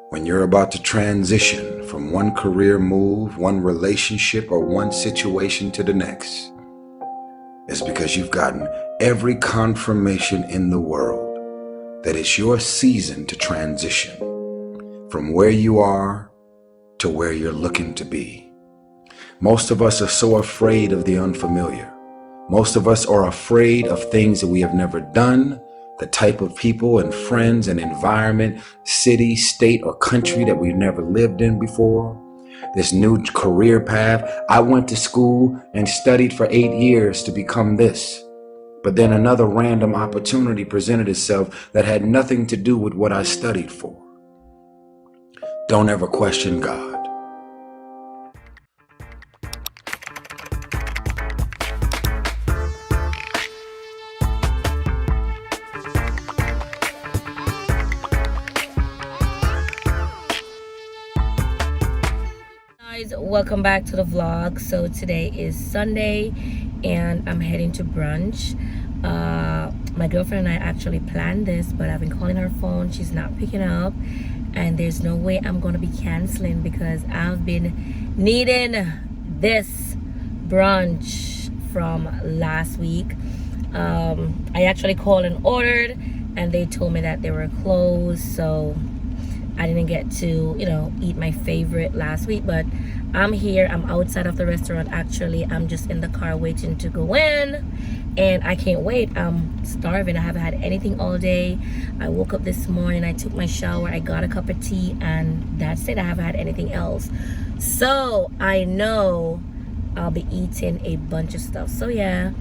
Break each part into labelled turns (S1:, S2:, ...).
S1: When you're about to transition from one career move, one relationship, or one situation to the next, it's because you've gotten every confirmation in the world that it's your season to transition from where you are to where you're looking to be. Most of us are so afraid of the unfamiliar. Most of us are afraid of things that we have never done, the type of people and friends and environment, city, state, or country that we've never lived in before. This new career path. I went to school and studied for 8 years to become this. But then another random opportunity presented itself that had nothing to do with what I studied for. Don't ever question God.
S2: Welcome back to the vlog. So today is Sunday and I'm heading to brunch. My girlfriend and I actually planned this, but I've been calling her phone, she's not picking up, and there's no way I'm gonna be canceling because I've been needing this brunch from last week. I actually called and ordered and they told me that they were closed, so I didn't get to, eat my favorite last week, but I'm here. I'm outside of the restaurant actually. I'm just in the car waiting to go in and I can't wait. I'm starving. I haven't had anything all day. I woke up this morning, I took my shower, I got a cup of tea, and that's it. I haven't had anything else. So I know I'll be eating a bunch of stuff. So yeah,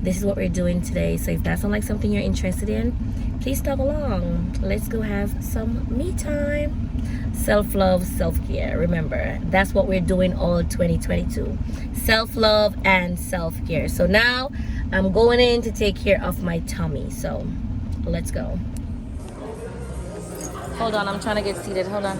S2: this is what we're doing today. So if that sounds like something you're interested in, please tag along. Let's go have some me time. Self-love, self-care. Remember, that's what we're doing all 2022. Self-love and self-care. So now I'm going in to take care of my tummy. So let's go. Hold on, I'm trying to get seated. Hold on.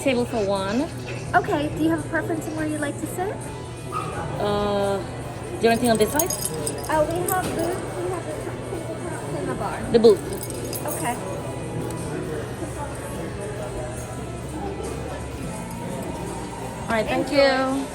S2: Table for one.
S3: Okay, do you have a preference in where you'd like to sit?
S2: Do you have anything on this side?
S3: We have booths, we have the table tops and the bar.
S2: The booth.
S3: Okay.
S2: All right, thank you.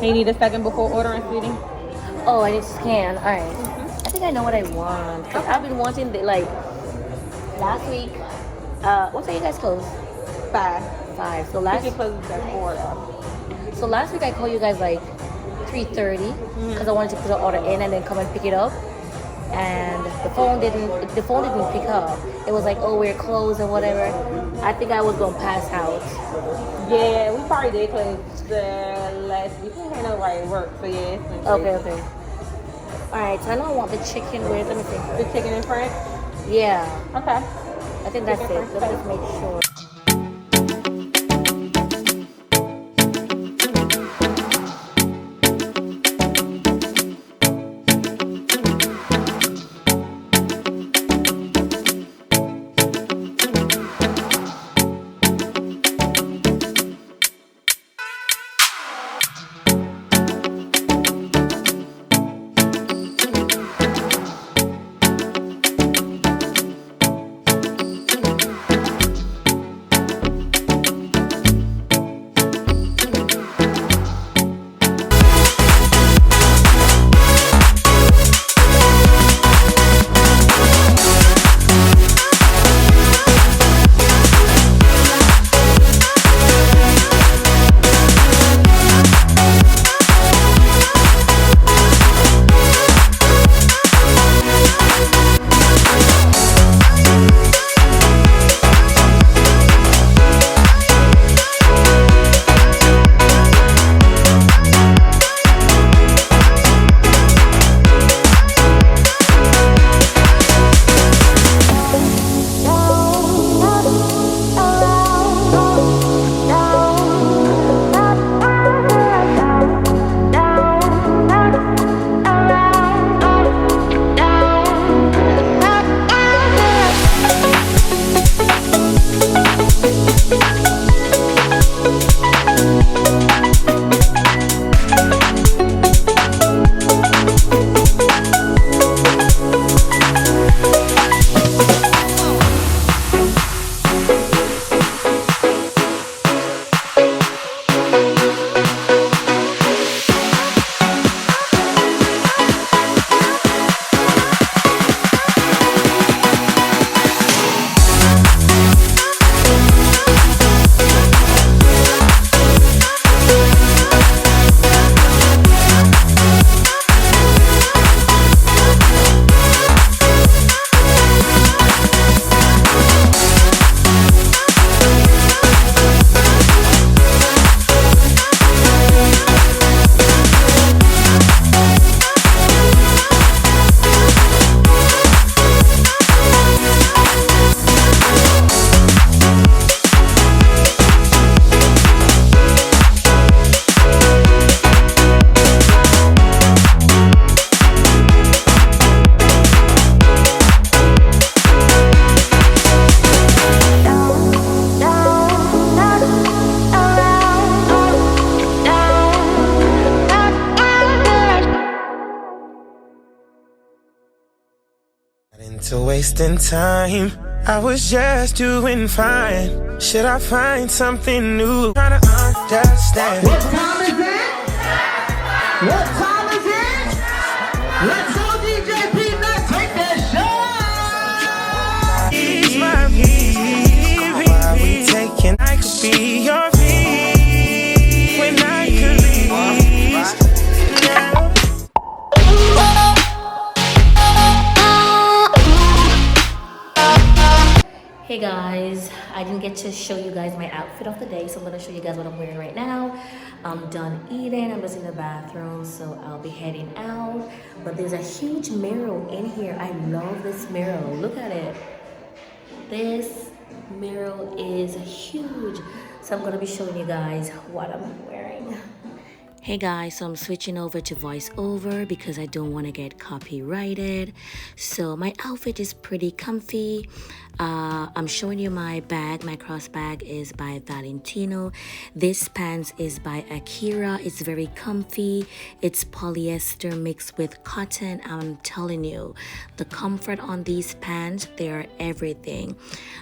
S4: You need a second before ordering, sweetie?
S2: Oh, I need to scan. All right. I think I know what I want. Cause I've been wanting the, last week. What time you guys close?
S4: 5.
S2: 5. So last.
S4: You close at 4.
S2: So last week I called you guys 3:30 because I wanted to put an order in and then come and pick it up. And the phone didn't pick up. It was like, oh, we're closed or whatever. I think I was gonna pass out.
S4: Yeah, we probably did close last week. We had nobody at work, so yeah.
S2: Okay. All right, so I know I want the chicken. Where? Let me see.
S4: The chicken in front?
S2: Yeah.
S4: Okay.
S2: I think that's it. Let's just make sure.
S5: Into wasting time, I was just doing fine. Should I find something new? Trying to understand.
S6: What time is it? What time is it? Let's go, DJ Pete, let's take that shot!
S5: He's my V. Why we taking? I could be your V. When I could leave. Now.
S2: Hey guys, I didn't get to show you guys my outfit of the day, so I'm gonna show you guys what I'm wearing right now. I'm done eating, I'm just in the bathroom, so I'll be heading out. But there's a huge mirror in here. I love this mirror. Look at it. This mirror is huge. So I'm gonna be showing you guys what I'm wearing. Hey guys, so I'm switching over to voiceover because I don't want to get copyrighted. So my outfit is pretty comfy. I'm showing you my bag. My cross bag is by Valentino. This pants is by Akira. It's very comfy. It's polyester mixed with cotton. I'm telling you, the comfort on these pants, they are everything.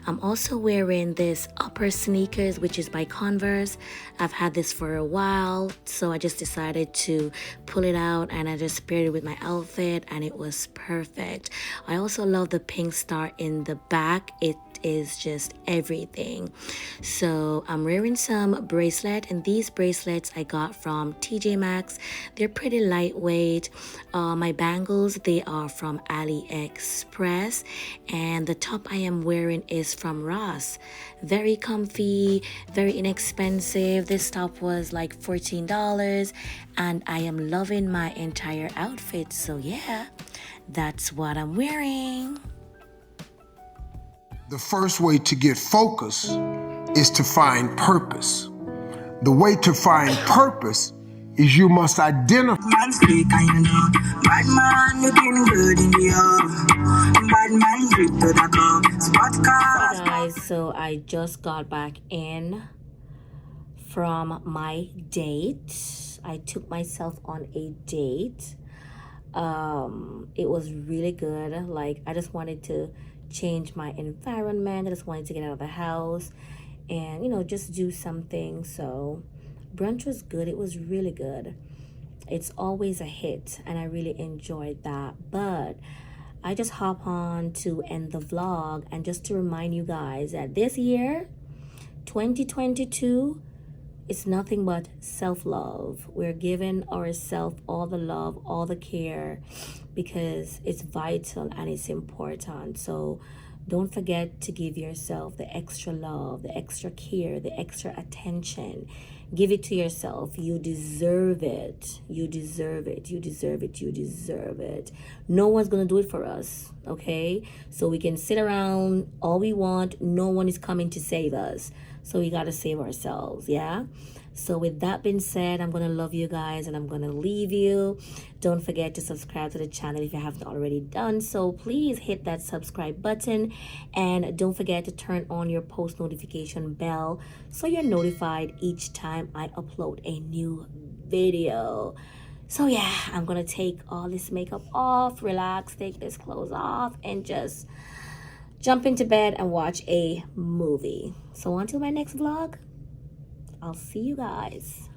S2: I'm also wearing this upper sneakers, which is by Converse. I've had this for a while, so I just decided to pull it out and I just paired it with my outfit and it was perfect. I also love the pink star in the back. It is just everything. So I'm wearing some bracelet, and these bracelets I got from TJ Maxx. They're pretty lightweight. My bangles, they are from AliExpress, and the top I am wearing is from Ross. Very comfy, very inexpensive. This top was like $14 and I am loving my entire outfit. So yeah, that's what I'm wearing.
S7: The first way to get focus is to find purpose. The way to find purpose is you must identify.
S8: Man speak and you know, bad man looking good in the bad man drip to the club, spot cars.
S2: Hey guys, so I just got back in from my date. I took myself on a date. It was really good. Like, I just wanted to change my environment. I just wanted to get out of the house and, you know, just do something. So brunch was good. It was really good. It's always a hit and I really enjoyed that. But I just hop on to end the vlog and just to remind you guys that this year 2022, it's nothing but self-love. We're giving ourselves all the love, all the care, because it's vital and it's important. So don't forget to give yourself the extra love, the extra care, the extra attention. Give it to yourself. You deserve it. You deserve it. You deserve it. You deserve it. No one's going to do it for us, okay? So we can sit around all we want. No one is coming to save us. So we got to save ourselves, yeah? So with that being said, I'm going to love you guys and I'm going to leave you. Don't forget to subscribe to the channel if you haven't already done so. Please hit that subscribe button and don't forget to turn on your post notification bell so you're notified each time I upload a new video. So yeah, I'm going to take all this makeup off, relax, take this clothes off and just jump into bed and watch a movie. So until my next vlog, I'll see you guys.